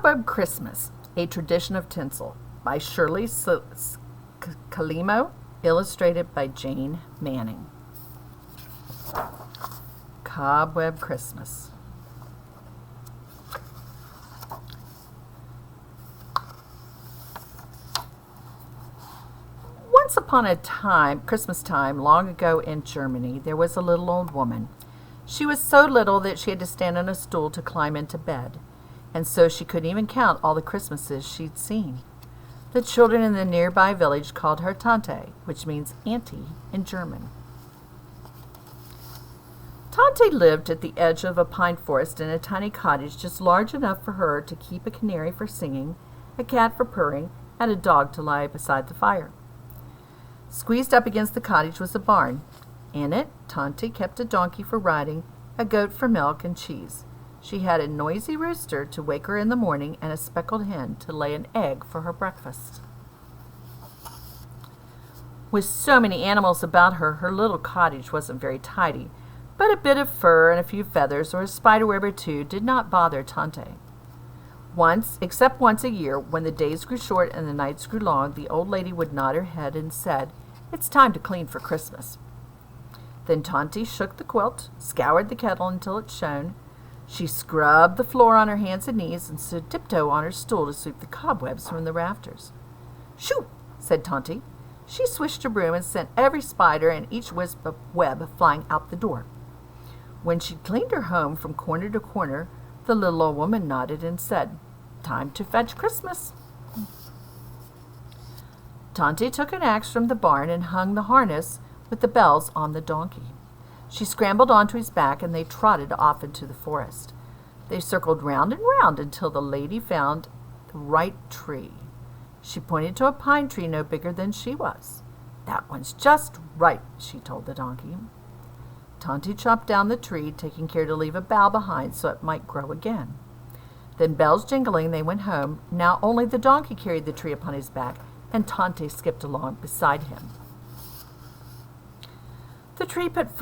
Cobweb Christmas, a Tradition of Tinsel by Shirley Climo, illustrated by Jane Manning. Cobweb Christmas. Once upon a time, Christmas time, long ago in Germany, there was a little old woman. She was so little that she had to stand on a stool to climb into bed, and so she couldn't even count all the Christmases she'd seen. The children in the nearby village called her Tante, which means auntie in German. Tante lived at the edge of a pine forest in a tiny cottage just large enough for her to keep a canary for singing, a cat for purring, and a dog to lie beside the fire. Squeezed up against the cottage was a barn. In it, Tante kept a donkey for riding, a goat for milk and cheese. She had a noisy rooster to wake her in the morning and a speckled hen to lay an egg for her breakfast. With so many animals about her, her little cottage wasn't very tidy, but a bit of fur and a few feathers or a spiderweb or two did not bother Tante. Except once a year, when the days grew short and the nights grew long, the old lady would nod her head and said, "It's time to clean for Christmas." Then Tante shook the quilt, scoured the kettle until it shone. She scrubbed the floor on her hands and knees and stood tiptoe on her stool to sweep the cobwebs from the rafters. "Shoo!" said Tante. She swished her broom and sent every spider and each wisp of web flying out the door. When she'd cleaned her home from corner to corner, the little old woman nodded and said, "Time to fetch Christmas." Tante took an axe from the barn and hung the harness with the bells on the donkey. She scrambled onto his back and they trotted off into the forest. They circled round and round until the lady found the right tree. She pointed to a pine tree no bigger than she was. "That one's just right," she told the donkey. Tante chopped down the tree, taking care to leave a bough behind so it might grow again. Then, bells jingling, they went home. Now only the donkey carried the tree upon his back, and Tante skipped along beside him. The tree fit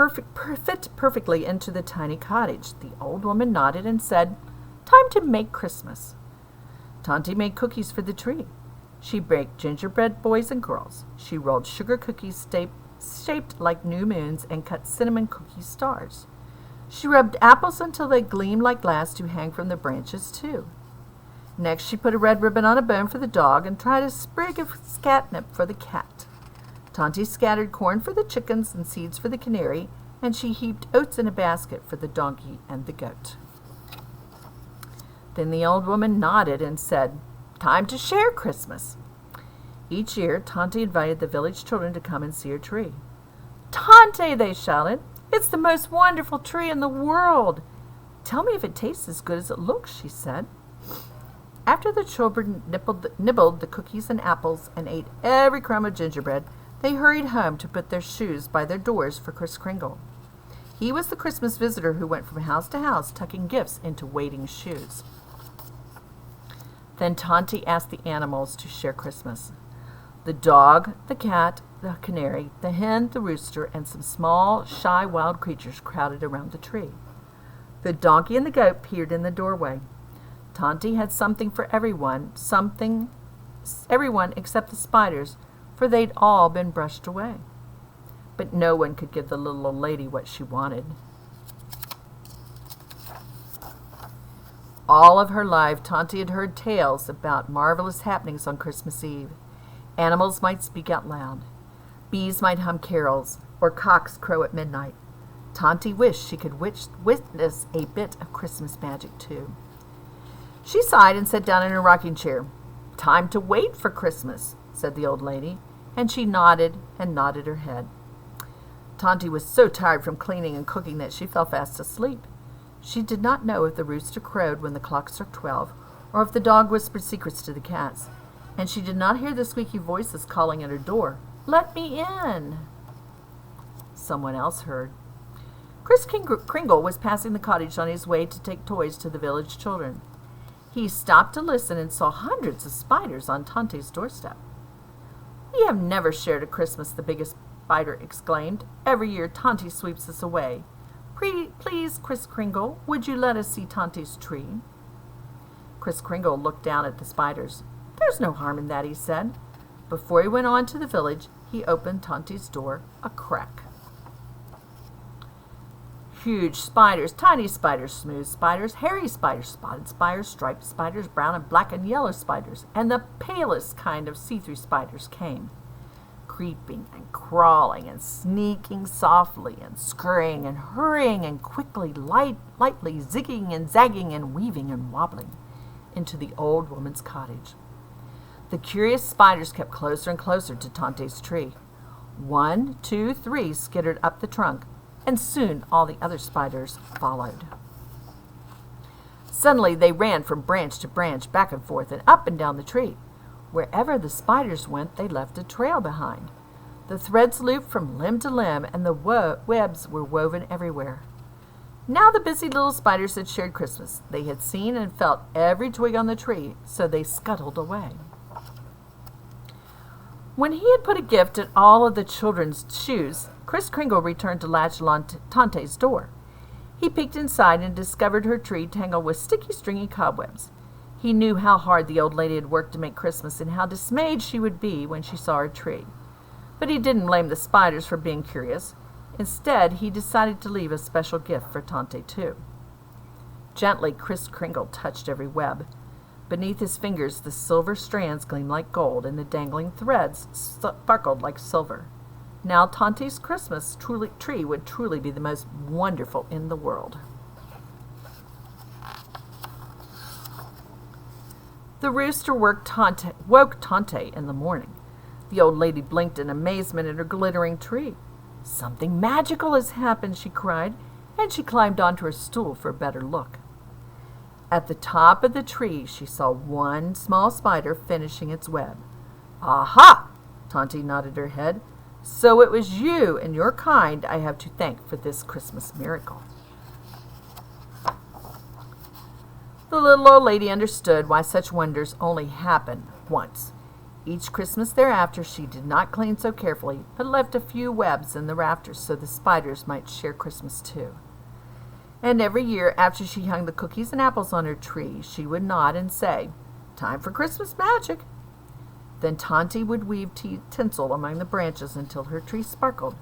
perfectly into the tiny cottage. The old woman nodded and said, "Time to make Christmas." Tante made cookies for the tree. She baked gingerbread boys and girls. She rolled sugar cookies shaped like new moons and cut cinnamon cookie stars. She rubbed apples until they gleamed like glass to hang from the branches, too. Next, she put a red ribbon on a bone for the dog and tried a sprig of catnip for the cat. Tante scattered corn for the chickens and seeds for the canary, and she heaped oats in a basket for the donkey and the goat. Then the old woman nodded and said, "Time to share Christmas." Each year, Tante invited the village children to come and see her tree. "Tante," they shouted, "it's the most wonderful tree in the world." "Tell me if it tastes as good as it looks," she said. After the children nibbled the cookies and apples and ate every crumb of gingerbread, they hurried home to put their shoes by their doors for Kris Kringle. He was the Christmas visitor who went from house to house, tucking gifts into waiting shoes. Then Tante asked the animals to share Christmas. The dog, the cat, the canary, the hen, the rooster, and some small, shy wild creatures crowded around the tree. The donkey and the goat peered in the doorway. Tante had something for everyone except the spiders, for they'd all been brushed away. But no one could give the little old lady what she wanted. All of her life, Tante had heard tales about marvelous happenings on Christmas Eve. Animals might speak out loud. Bees might hum carols, or cocks crow at midnight. Tante wished she could witness a bit of Christmas magic, too. She sighed and sat down in her rocking chair. "Time to wait for Christmas," said the old lady, and she nodded and nodded her head. Tante was so tired from cleaning and cooking that she fell fast asleep. She did not know if the rooster crowed when the clock struck 12, or if the dog whispered secrets to the cats, and she did not hear the squeaky voices calling at her door, "Let me in." Someone else heard. Kris Kringle was passing the cottage on his way to take toys to the village children. He stopped to listen and saw hundreds of spiders on Tante's doorstep. "We have never shared a Christmas," the biggest spider exclaimed. "Every year Tante sweeps us away. Please, Kris Kringle, would you let us see Tante's tree?" Kris Kringle looked down at the spiders. "There's no harm in that," he said. Before he went on to the village, he opened Tante's door a crack. Huge spiders, tiny spiders, smooth spiders, hairy spiders, spotted spiders, striped spiders, brown and black and yellow spiders, and the palest kind of see-through spiders came, creeping and crawling and sneaking softly and scurrying and hurrying and quickly, lightly zigging and zagging and weaving and wobbling into the old woman's cottage. The curious spiders kept closer and closer to Tante's tree. 1, 2, 3 skittered up the trunk, and soon all the other spiders followed. Suddenly they ran from branch to branch, back and forth, and up and down the tree. Wherever the spiders went, they left a trail behind. The threads looped from limb to limb, and the webs were woven everywhere. Now the busy little spiders had shared Christmas. They had seen and felt every twig on the tree, so they scuttled away. When he had put a gift in all of the children's shoes, Kris Kringle returned to latch on Tante's door. He peeked inside and discovered her tree tangled with sticky, stringy cobwebs. He knew how hard the old lady had worked to make Christmas and how dismayed she would be when she saw her tree. But he didn't blame the spiders for being curious. Instead, he decided to leave a special gift for Tante, too. Gently, Kris Kringle touched every web. Beneath his fingers, the silver strands gleamed like gold, and the dangling threads sparkled like silver. Now Tante's Christmas tree would truly be the most wonderful in the world. The rooster woke Tante in the morning. The old lady blinked in amazement at her glittering tree. "Something magical has happened," she cried, and she climbed onto her stool for a better look. At the top of the tree, she saw one small spider finishing its web. "Aha!" Tante nodded her head. "So it was you and your kind I have to thank for this Christmas miracle." The little old lady understood why such wonders only happen once. Each Christmas thereafter, she did not clean so carefully, but left a few webs in the rafters so the spiders might share Christmas too. And every year, after she hung the cookies and apples on her tree, she would nod and say, "Time for Christmas magic." Then Tante would weave tinsel among the branches until her tree sparkled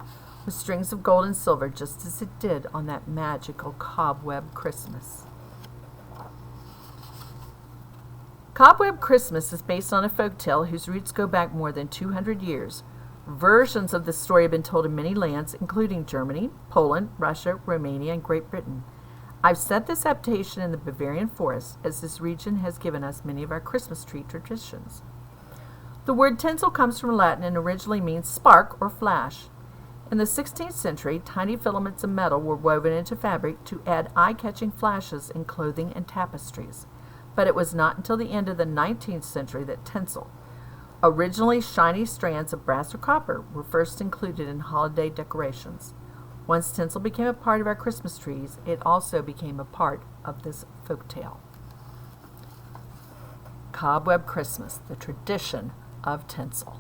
with strings of gold and silver, just as it did on that magical Cobweb Christmas. Cobweb Christmas is based on a folk tale whose roots go back more than 200 years. Versions of the story have been told in many lands, including Germany, Poland, Russia, Romania, and Great Britain. I've set this adaptation in the Bavarian forest, as this region has given us many of our Christmas tree traditions. The word tinsel comes from Latin and originally means spark or flash. In the 16th century, tiny filaments of metal were woven into fabric to add eye-catching flashes in clothing and tapestries. But it was not until the end of the 19th century that tinsel, originally shiny strands of brass or copper, were first included in holiday decorations. Once tinsel became a part of our Christmas trees, it also became a part of this folktale. Cobweb Christmas, the tradition of tinsel.